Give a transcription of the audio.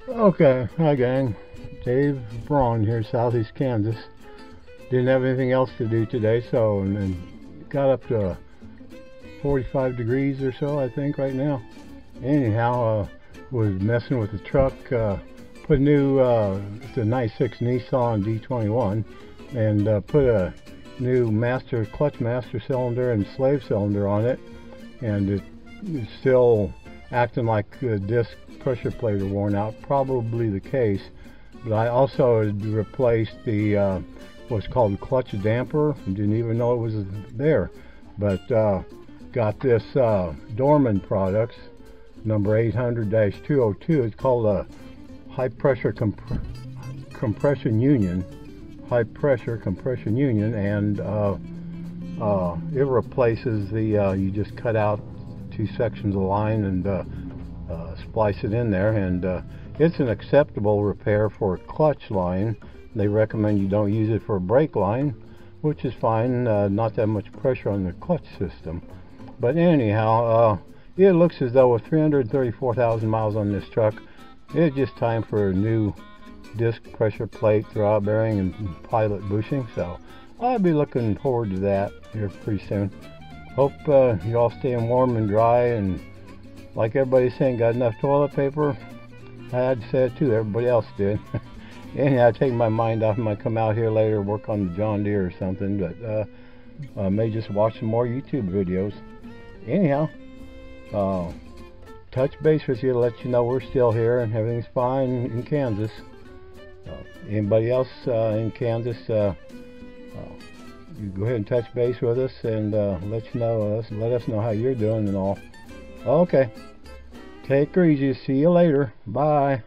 Okay, hi gang. Dave Braun here, Southeast Kansas. Didn't have anything else to do today, so and then got up to 45 degrees or so, I think, right now. Anyhow, was messing with the truck. Put a new, it's a 96 Nissan D-21, and put a new clutch master cylinder and slave cylinder on it, and it's still acting like the disc pressure plate are worn out. Probably the case, but I also had replaced the what's called the clutch damper. Didn't even know it was there, but got this Dorman products number 800-202. It's called a high pressure compression union, and it replaces the you just cut out two sections of line and splice it in there, and it's an acceptable repair for a clutch line. They recommend you don't use it for a brake line, which is fine. Not that much pressure on the clutch system. But anyhow, it looks as though with 334,000 miles on this truck, it's just time for a new disc pressure plate, throwout bearing, and pilot bushing. So I'll be looking forward to that here pretty soon. Hope you all staying warm and dry, and like everybody's saying, got enough toilet paper. I had to say it too, everybody else did. Anyhow, take my mind off. I might come out here later, work on the John Deere or something, but may just watch some more YouTube videos. Anyhow, touch base with you to let you know we're still here and everything's fine in Kansas. Anybody else in Kansas, you go ahead and touch base with us and let us know how you're doing and all. Okay, take her easy. See you later. Bye.